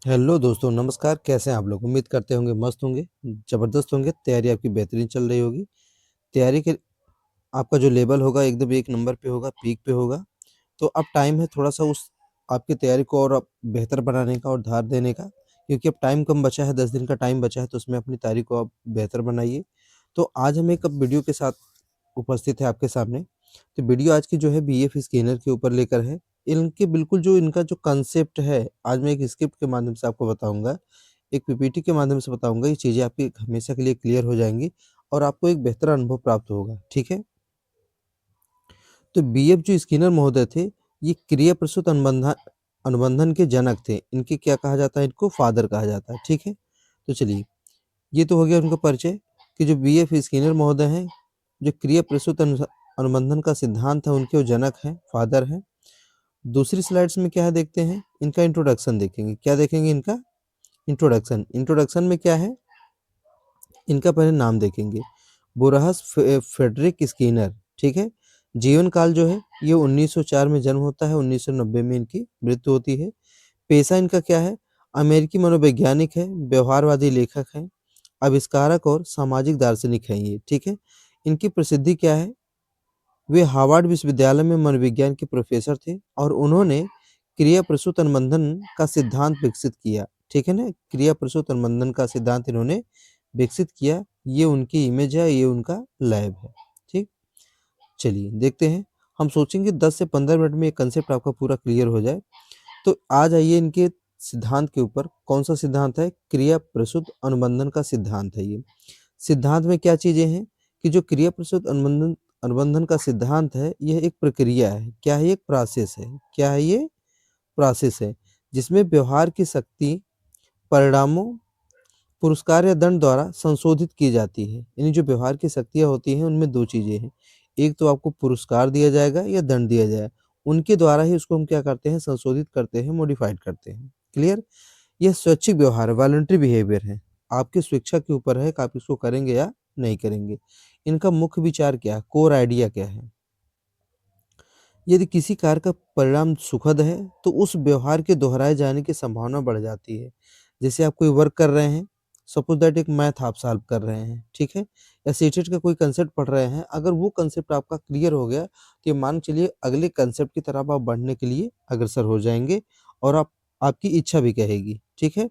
Hello दोस्तों, नमस्कार। कैसे हैं आप लोग? उम्मीद करते होंगे मस्त होंगे, ज़बरदस्त होंगे। तैयारी आपकी बेहतरीन चल रही होगी। तैयारी के आपका जो लेवल होगा एकदम एक नंबर पे होगा, पीक पे होगा। तो अब टाइम है थोड़ा-सा उस आपकी तैयारी को और अब बेहतर बनाने का और धार देने का, क्योंकि अब टाइम कम बचा है, 10 दिन का टाइम बचा है, तो उसमें अपनी तैयारी को आप बेहतर बनाइए। तो आज हम एक वीडियो के साथ उपस्थित है आपके सामने। तो वीडियो आज की जो है बीएफ स्कैनर के ऊपर लेकर है। इनके बिल्कुल जो इनका जो कांसेप्ट है, आज मैं एक स्क्रिप्ट के माध्यम से आपको बताऊँगा, एक पीपीटी के माध्यम से बताऊँगा। ये चीज़ें आपकी हमेशा के लिए क्लियर हो जाएँगी और आपको एक बेहतर अनुभव प्राप्त होगा, ठीक है? तो बीएफ जो स्किनर महोदय थे, ये क्रिया प्रसूत अनुबंधन के जनक थे। इनके क्या कहा जाता है? इनको फादर कहा जाता है, ठीक है? तो चलिए, ये तो हो गया उनका परिचय कि जो बीएफ स्किनर महोदय हैं, जो क्रिया प्रसूत अनुबंधन का सिद्धांत है, उनके वो जनक हैं, फादर हैं। दूसरी स्लाइड्स में क्या है देखते हैं, इनका इंट्रोडक्शन देखेंगे। क्या देखेंगे? इनका इंट्रोडक्शन। इंट्रोडक्शन में क्या है? इनका पहले नाम देखेंगे, बोरहस फ्रेडरिक स्किनर, ठीक है। जीवन काल जो है ये 1904 में जन्म होता है, 1990 में इनकी मृत्यु होती है। पेशा इनका क्या है? अमेरिकी मनोवैज्ञानिक है, व्यवहारवादी लेखक हैं, आविष्कारक और सामाजिक दार्शनिक हैं ये, ठीक है। इनकी प्रसिद्धि क्या है? वे हार्वर्ड विश्वविद्यालय में मनोविज्ञान के प्रोफेसर थे और उन्होंने क्रिया प्रसूत अनुबंधन का सिद्धांत विकसित किया, ठीक है ना। क्रिया प्रसूत अनुबंधन का सिद्धांत इन्होंने विकसित किया। ये उनकी इमेज है, ये उनका लैब है, ठीक। चलिए देखते हैं। हम सोचेंगे 10 से 15 मिनट में ये कंसेप्ट आपका पूरा क्लियर हो जाए। तो आ जाइए इनके सिद्धांत के ऊपर। कौन सा सिद्धांत है? क्रिया प्रसूत अनुबंधन का सिद्धांत है ये। सिद्धांत में क्या चीजें हैं कि जो क्रिया प्रसूत अनुबंधन अनुबंधन का सिद्धांत है, यह एक प्रक्रिया है। क्या है? एक प्रोसेस है। क्या है? ये प्रोसेस है जिसमें व्यवहार की शक्ति परिणामों, पुरस्कार या दंड द्वारा संशोधित की जाती है। यानी जो व्यवहार की शक्तियाँ होती हैं, उनमें 2 चीज़ें हैं। एक तो आपको पुरस्कार दिया जाएगा या दंड दिया जाए। उनके द्वारा ही उसको हम क्या करते हैं? संशोधित करते हैं, मॉडिफाइड करते हैं। क्लियर? यह स्वैच्छिक व्यवहार है, वॉलंटरी बिहेवियर है। आपकी स्वेच्छा के ऊपर है कि आप इसको करेंगे या नहीं करेंगे। इनका मुख्य विचार क्या है? कोर आइडिया क्या है? यदि किसी कार्य का परिणाम सुखद है, तो उस व्यवहार के दोहराए जाने की संभावना बढ़ जाती है। जैसे आप कोई वर्क कर रहे हैं, सपोज़ दैट एक मैथ आप सॉल्व कर रहे हैं, ठीक है? या सीटेट का कोई कंसेप्ट पढ़ रहे हैं, अगर वो कंसेप्ट आपका क्लियर हो गया, तो ये मान के चलिए अगले कंसेप्ट की तरफ आप बढ़ने के लिए अग्रसर हो जाएँगे और आपकी इच्छा भी कहेगी, ठीक है?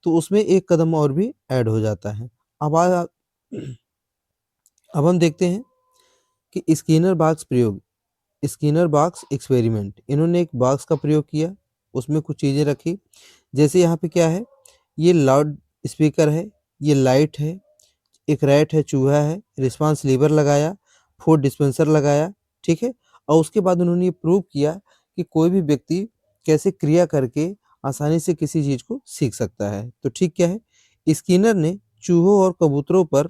तो उसमें एक कदम और भी ऐड हो जाता है। अब आ अब हम देखते हैं कि स्किनर बॉक्स प्रयोग, स्किनर बॉक्स एक्सपेरिमेंट। इन्होंने एक बॉक्स का प्रयोग किया, उसमें कुछ चीज़ें रखी। जैसे यहाँ पे क्या है? ये लाउड स्पीकर है, ये लाइट है, एक रैट है, चूहा है, रिस्पांस लीवर लगाया, फूड डिस्पेंसर लगाया, ठीक है? और उसके बाद उन्होंने ये प्रूव किया कि कोई भी व्यक्ति कैसे क्रिया करके आसानी से किसी चीज़ को सीख सकता है। तो ठीक क्या है? स्किनर ने चूहों और कबूतरों पर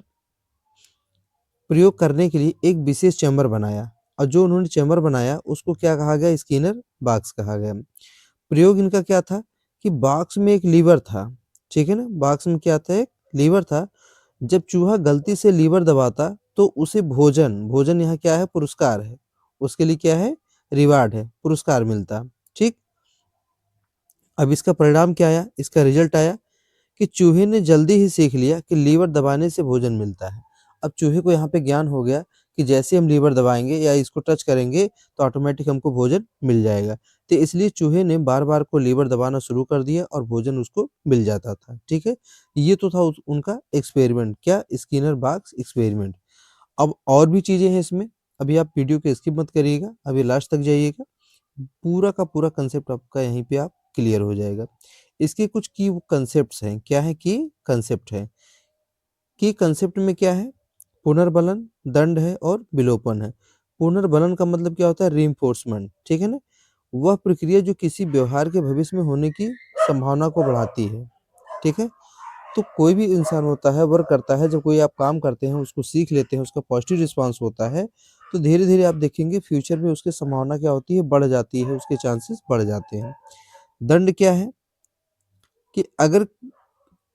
प्रयोग करने के लिए एक विशेष चैम्बर बनाया और जो उन्होंने चैम्बर बनाया उसको क्या कहा गया? स्किनर बॉक्स कहा गया। प्रयोग इनका क्या था कि बॉक्स में एक लीवर था, ठीक है ना? बॉक्स में क्या था? एक लीवर था। जब चूहा गलती से लीवर दबाता तो उसे भोजन, भोजन यहाँ क्या है? पुरस्कार है। उसके लिए क्या है? रिवार्ड है, पुरस्कार मिलता, ठीक? अब इसका परिणाम क्या आया? इसका रिजल्ट आया कि चूहे ने जल्दी ही सीख लिया कि लीवर दबाने से भोजन मिलता है। अब चूहे को यहाँ पे ज्ञान हो गया कि जैसे हम लीवर दबाएँगे या इसको टच करेंगे तो ऑटोमेटिक हमको भोजन मिल जाएगा। तो इसलिए चूहे ने बार-बार को लीवर दबाना शुरू कर दिया और भोजन उसको मिल जाता था, ठीक है? ये तो था उस उनका एक्सपेरिमेंट, क्या? Skinner box experiment. अब और भी चीज़ें हैं इसमें, अभी आप वीडियो को स्किप मत करिएगा, अभी लास्ट तक जाइएगा। पूरा का पूरा कंसेप्ट आपका यहीं पे आप क्लियर हो जाएगा। इसके कुछ की कंसेप्ट्स हैं। क्या है? की कंसेप्ट है। की कंसेप्ट में क्या है? पुनर्बलन, दंड है और विलोपन है। पुनर्बलन का मतलब क्या होता है? रीइंफोर्समेंट, ठीक है ना? वह प्रक्रिया जो किसी व्यवहार के भविष्य में होने की संभावना को बढ़ाती है, ठीक है? तो कोई भी इंसान होता है, वर्क करता है, जब कोई आप काम करते हैं, उसको सीख लेते हैं, उसका पॉजिटिव रिस्पॉन्स होता है, तो धीरे-धीरे आप देखेंगे फ्यूचर में उसकी संभावना क्या होती है? बढ़ जाती है, उसके चांसेस बढ़ जाते हैं। दंड क्या है? कि अगर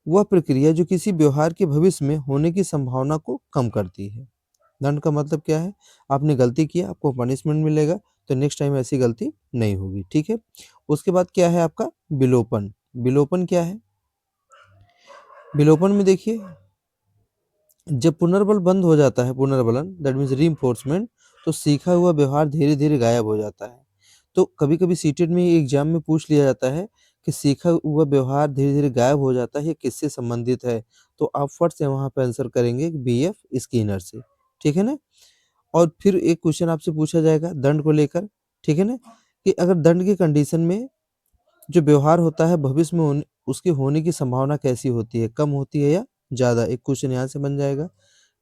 वह प्रक्रिया जो किसी व्यवहार के भविष्य में होने की संभावना को कम करती है। दंड का मतलब क्या है? आपने गलती किया, आपको पनिशमेंट मिलेगा, तो नेक्स्ट टाइम ऐसी गलती नहीं होगी, ठीक है? उसके बाद क्या है आपका? विलोपन। विलोपन क्या है? विलोपन में देखिए, जब पुनर्बल बंद हो जाता है, पुनर्बलन दैट मीन्स रीइंफोर्समेंट, तो सीखा हुआ व्यवहार धीरे धीरे गायब हो जाता है। तो कभी कभी सीटेट में एग्जाम में पूछ लिया जाता है कि सीखा हुआ व्यवहार धीरे धीरे गायब हो जाता है, ये किससे संबंधित है? तो आप फट से वहां पर आंसर करेंगे BF स्किनर से। ठीक है ना? और फिर एक क्वेश्चन आपसे पूछा जाएगा दंड को लेकर। ठीक है ना? कि अगर दंड की कंडीशन में जो व्यवहार होता है भविष्य में उसके होने की संभावना कैसी होती है, कम होती है या ज्यादा? एक क्वेश्चन यहाँ से बन जाएगा।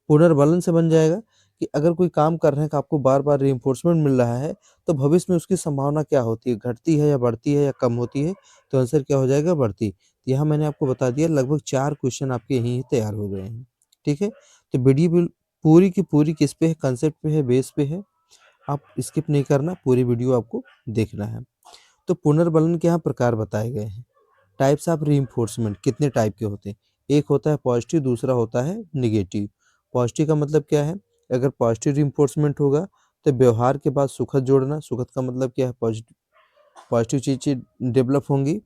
पुनर्बलन से बन जाएगा कि अगर कोई काम कर रहे हैं कि आपको बार-बार रीइंफोर्समेंट मिल रहा है, तो भविष्य में उसकी संभावना क्या होती है? घटती है या बढ़ती है या कम होती है? तो आंसर क्या हो जाएगा? बढ़ती। तो यहाँ मैंने आपको बता दिया, लगभग 4 क्वेश्चन आपके यहीं तैयार हो गए हैं। ठीक है? तो वीडियो पूरी की पूरी किस पे है? कांसेप्ट पे है, बेस पे है। आप स्किप नहीं करना, पूरी वीडियो आपको देखना है। तो पुनर्बलन के यहाँ प्रकार बताए गए हैं। टाइप्स ऑफ रीइंफोर्समेंट कितने टाइप के होते हैं? एक होता है पॉजिटिव, दूसरा होता है नेगेटिव। पॉजिटिव का मतलब क्या है? अगर पॉजिटिव रीइंफोर्समेंट होगा तो व्यवहार के बाद सुखद जोड़ना। सुखद का मतलब क्या है? पॉजिटिव पॉजिटिव चीज़ें डेवलप होंगी।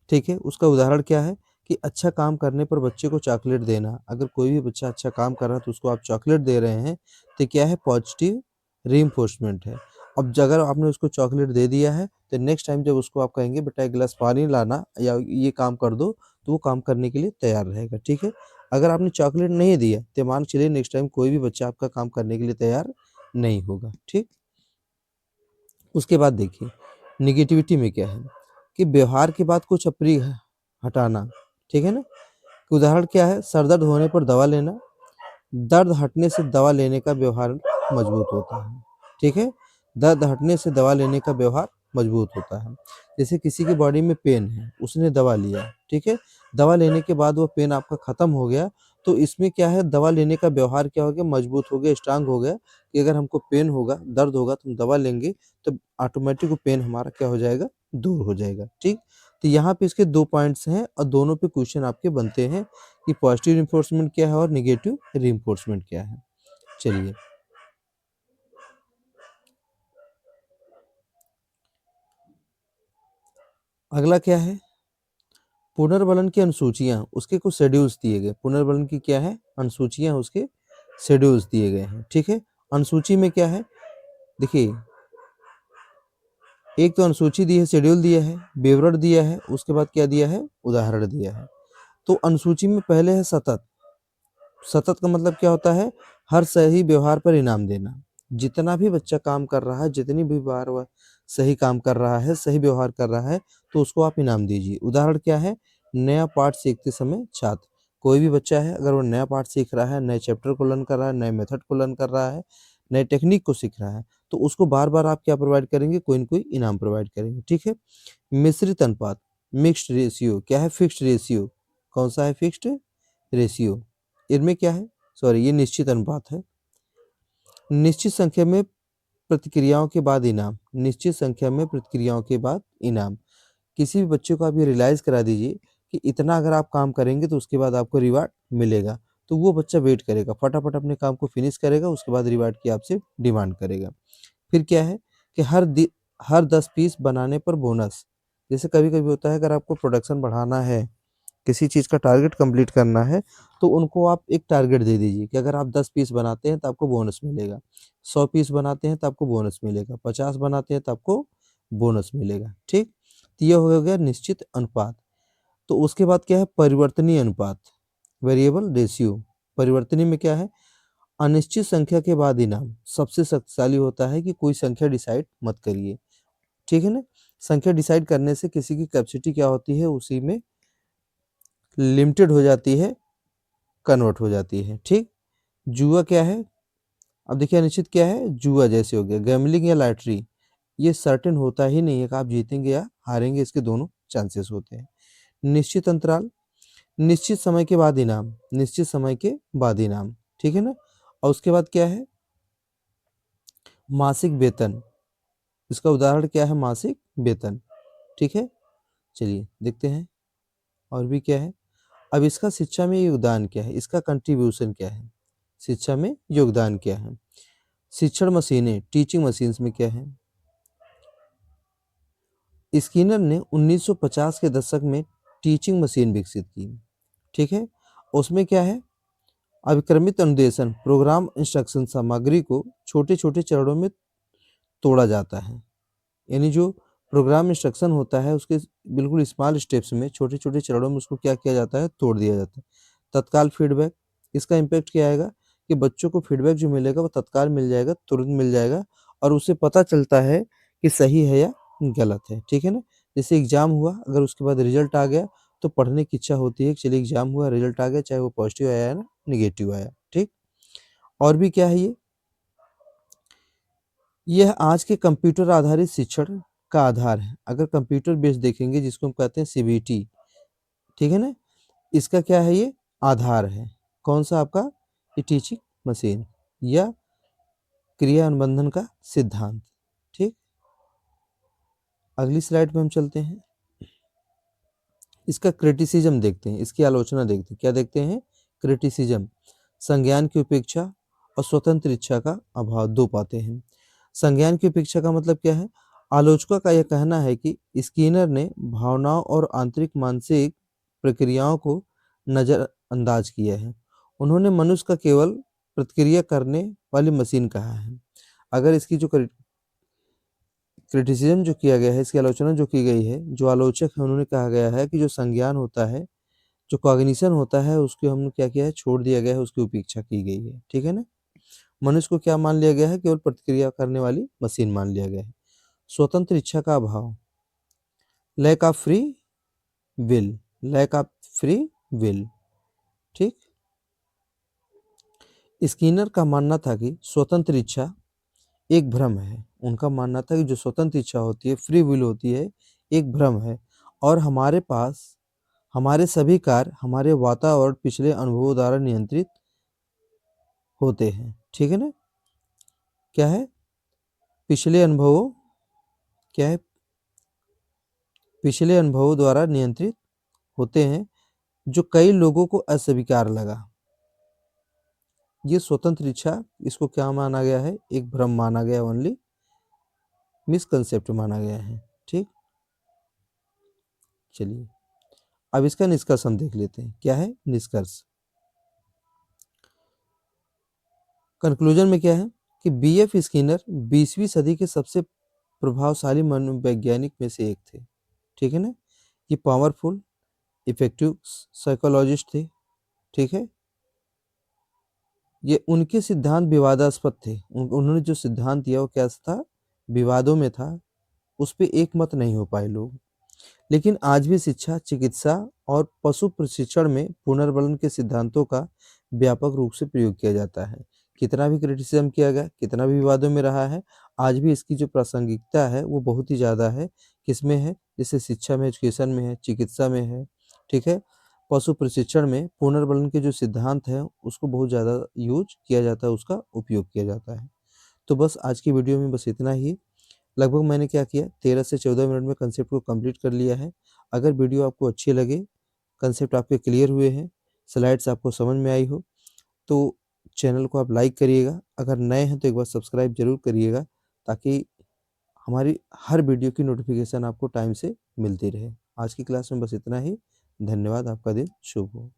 ठीक है? उसका उदाहरण क्या है? कि अच्छा काम करने पर बच्चे को चॉकलेट देना। अगर कोई भी बच्चा अच्छा काम कर रहा है तो उसको आप चॉकलेट दे रहे हैं, तो क्या है? पॉजिटिव रीइंफोर्समेंट है। अब अगर आपने उसको चॉकलेट दे दिया है, तो नेक्स्ट टाइम जब उसको आप कहेंगे बेटा एक गिलास पानी लाना या ये काम कर दो, तो वो काम करने के लिए तैयार रहेगा। ठीक है? अगर आपने चॉकलेट नहीं दिया, तो मान के चलिए नेक्स्ट टाइम कोई भी बच्चा आपका काम करने के लिए तैयार नहीं होगा। ठीक? उसके बाद देखिए, नेगेटिविटी में क्या है? कि व्यवहार के बाद कुछ अप्रिय हटाना। ठीक है ना? उदाहरण क्या है? सर दर्द होने पर दवा लेना। दर्द हटने से दवा लेने का व्यवहार मजबूत होता है। ठीक है? दर्द हटने से दवा लेने का व्यवहार मजबूत होता है। जैसे किसी की बॉडी में पेन है, उसने दवा लिया, ठीक है? दवा लेने के बाद वो पेन आपका खत्म हो गया, तो इसमें क्या है? दवा लेने का व्यवहार क्या हो गया? मजबूत हो गया, स्ट्रांग हो गया कि अगर हमको पेन होगा, दर्द होगा तो हम दवा लेंगे, तो ऑटोमेटिक वो पेन हमारा क्या हो जाएगा? दूर हो जाएगा। ठीक? तो यहाँ पे इसके 2 पॉइंट्स हैं और दोनों पे क्वेश्चन आपके बनते हैं कि पॉजिटिव रिइंफोर्समेंट क्या है और नेगेटिव रिइंफोर्समेंट क्या है। चलिए, अगला क्या है? पुनर्बलन की अनुसूचियाँ, उसके कुछ शेड्यूल्स दिए गए। पुनर्बलन की क्या है? अनुसूचियाँ, उसके शेड्यूल्स दिए गए हैं। ठीक है? अनुसूची में क्या है? देखिए, एक तो अनुसूची दी है, शेड्यूल दिया है, विवरण दिया है, उसके बाद क्या दिया है? उदाहरण दिया है। तो अनुसूची में पहले है सतत। सतत का मतलब क्या होता है? हर सही व्यवहार पर इनाम देना। जितना भी बच्चा काम कर रहा है, जितनी भी बार वह सही काम कर रहा है, सही व्यवहार कर रहा है, तो उसको आप इनाम दीजिए। उदाहरण क्या है? नया पाठ सीखते समय छात्र, कोई भी बच्चा है अगर वो नया पाठ सीख रहा है, नए चैप्टर को लर्न कर रहा है, नए मेथड को लर्न कर रहा है, नए टेक्निक को सीख रहा है, तो उसको बार-बार आप क्या प्रोवाइड करेंगे? कोई न कोई इनाम प्रोवाइड करेंगे। ठीक है? मिश्रित अनुपात, मिक्स्ड रेशियो क्या है? Fixed ratio. कौन-सा है फिक्स्ड रेशियो? इनमें क्या है? सॉरी, ये निश्चित अनुपात है। निश्चित संख्या में प्रतिक्रियाओं के बाद इनाम। निश्चित संख्या में प्रतिक्रियाओं के बाद इनाम। किसी भी बच्चे को आप ये रियलाइज़ करा दीजिए कि इतना अगर आप काम करेंगे तो उसके बाद आपको रिवार्ड मिलेगा। तो वो बच्चा वेट करेगा, फटाफट अपने काम को फिनिश करेगा, उसके बाद रिवार्ड की आपसे डिमांड करेगा। फिर क्या है कि हर 10 पीस बनाने पर बोनस। जैसे कभी-कभी होता है अगर आपको प्रोडक्शन बढ़ाना है, किसी चीज़ का टारगेट कंप्लीट करना है, तो उनको आप एक टारगेट दे दीजिए कि अगर आप 10 पीस बनाते हैं तो आपको बोनस मिलेगा, 100 पीस बनाते हैं तो आपको बोनस मिलेगा, 50 बनाते हैं तो आपको बोनस मिलेगा, ठीक? तो ये हो गया निश्चित अनुपात। तो उसके बाद क्या है? परिवर्तनीय अनुपात, वेरिएबल रेशियो। परिवर्तनीय में क्या है? अनिश्चित संख्या के बाद इनाम। सबसे शक्तिशाली होता है कि कोई संख्या डिसाइड मत करिए, ठीक है ना? संख्या डिसाइड करने से किसी की कैपेसिटी क्या होती है? उसी में लिमिटेड हो जाती है, कन्वर्ट हो जाती है, ठीक? जुआ क्या है? अब देखिए अनिश्चित क्या है? जुआ जैसे हो गया, गैम्बलिंग या लॉटरी, ये सर्टेन होता ही नहीं है कि आप जीतेंगे या हारेंगे, इसके दोनों चांसेस होते हैं। निश्चित अंतराल, निश्चित समय के बाद इनाम, निश्चित समय के बाद इनाम, ठीक है ना? और उसके बाद क्या है? मासिक वेतन, इसका उदाहरण क्या है? मासिक वेतन, ठीक है? चलिए देखते हैं और भी क्या है। अब इसका शिक्षा में योगदान क्या है? इसका कंट्रीब्यूशन क्या है? शिक्षा में योगदान क्या है? शिक्षण मशीनें, टीचिंग मशीन्स में क्या है? स्किनर ने 1950 के दशक में टीचिंग मशीन विकसित की। ठीक है, उसमें क्या है, अभिक्रमित अनुदेशन प्रोग्राम इंस्ट्रक्शन सामग्री को छोटे छोटे चरणों में तोड़ा जाता है। यानी जो प्रोग्राम इंस्ट्रक्शन होता है उसके बिल्कुल स्मॉल स्टेप्स में, छोटे छोटे चरणों में उसको क्या किया जाता है, तोड़ दिया जाता है। तत्काल फीडबैक, इसका इम्पैक्ट क्या आएगा कि बच्चों को फीडबैक जो मिलेगा वो तत्काल मिल जाएगा, तुरंत मिल जाएगा, और उसे पता चलता है कि सही है या गलत है। ठीक है ना, जैसे एग्जाम हुआ, अगर उसके बाद रिजल्ट आ गया तो पढ़ने की इच्छा होती है कि चलिए एग्जाम हुआ, रिजल्ट आ गया, चाहे वो पॉजिटिव आया ना निगेटिव आया। ठीक, और भी क्या है, यह आज के कंप्यूटर आधारित शिक्षण का आधार है। अगर कंप्यूटर बेस्ड देखेंगे जिसको हम कहते हैं सीबीटी, ठीक है ना, इसका क्या है, ये आधार है। कौन सा आपका, ये टीचिंग मशीन या क्रिया अनुबंधन का सिद्धांत। ठीक, अगली स्लाइड पे हम चलते हैं, इसका क्रिटिसिज्म देखते हैं, इसकी आलोचना देखते हैं। क्या देखते हैं, क्रिटिसिज्म, संज्ञान की उपेक्षा और स्वतंत्र इच्छा का अभाव, दो पाते हैं। संज्ञान की उपेक्षा का मतलब क्या है, आलोचकों का यह कहना है कि स्किनर ने भावनाओं और आंतरिक मानसिक प्रक्रियाओं को नजरअंदाज किया है। उन्होंने मनुष्य का केवल प्रतिक्रिया करने वाली मशीन कहा है। अगर इसकी जो क्रिटिसिज्म जो किया गया है, इसकी आलोचना जो की गई है, जो आलोचक है उन्होंने कहा गया है कि जो संज्ञान होता है, जो कॉग्निशन होता है, उसको हमने क्या किया है, छोड़ दिया गया है, उसकी उपेक्षा की गई है। ठीक है ना, मनुष्य को क्या मान लिया गया है, केवल प्रतिक्रिया करने वाली मशीन मान लिया गया है। स्वतंत्र इच्छा का अभाव, lack of free will, lack of free will. ठीक, स्किनर का मानना था कि स्वतंत्र इच्छा एक भ्रम है। उनका मानना था कि जो स्वतंत्र इच्छा होती है, फ्री विल होती है, एक भ्रम है, और हमारे पास हमारे सभी कार्य हमारे वातावरण पिछले अनुभवों द्वारा नियंत्रित होते हैं। ठीक है ना, क्या है, पिछले अनुभवों, क्या है, पिछले अनुभवों द्वारा नियंत्रित होते हैं, जो कई लोगों को अस्वीकार लगा। ये स्वतंत्र इच्छा, इसको क्या माना गया है, एक भ्रम माना गया, ओनली मिसकंसेप्ट माना गया है। ठीक, चलिए अब इसका निष्कर्ष हम देख लेते हैं। क्या है निष्कर्ष, कंक्लूजन में क्या है कि बीएफ स्किनर 20वीं सदी के सबसे प्रभावशाली मनोवैज्ञानिक में से एक थे। ठीक है ना, ये पावरफुल इफेक्टिव साइकोलॉजिस्ट थे। ठीक है, ये उनके सिद्धांत विवादास्पद थे। उन्होंने जो सिद्धांत दिया वो क्या था, विवादों में था, उस पे एक मत नहीं हो पाए लोग। लेकिन आज भी शिक्षा, चिकित्सा और पशु प्रशिक्षण में पुनर्बलन के सिद्धांतों का व्यापक रूप से प्रयोग किया जाता है। कितना भी क्रिटिसिज्म किया गया, कितना भी विवादों में रहा है, आज भी इसकी जो प्रासंगिकता है वो बहुत ही ज़्यादा है। किसमें है, जैसे शिक्षा में, एजुकेशन में है, चिकित्सा में है। ठीक है, पशु प्रशिक्षण में पुनर्बलन के जो सिद्धांत हैं उसको बहुत ज़्यादा यूज किया जाता है, उसका उपयोग किया जाता है। तो बस आज की वीडियो में बस इतना ही। लगभग मैंने क्या किया, 13 से 14 मिनट में कंसेप्ट को कंप्लीट कर लिया है। अगर वीडियो आपको अच्छी लगे, कंसेप्ट आपके क्लियर हुए हैं, स्लाइड्स आपको समझ में आई हो, तो चैनल को आप लाइक करिएगा। अगर नए हैं तो एक बार सब्सक्राइब ज़रूर करिएगा, ताकि हमारी हर वीडियो की नोटिफिकेशन आपको टाइम से मिलती रहे। आज की क्लास में बस इतना ही। धन्यवाद, आपका दिन शुभ हो।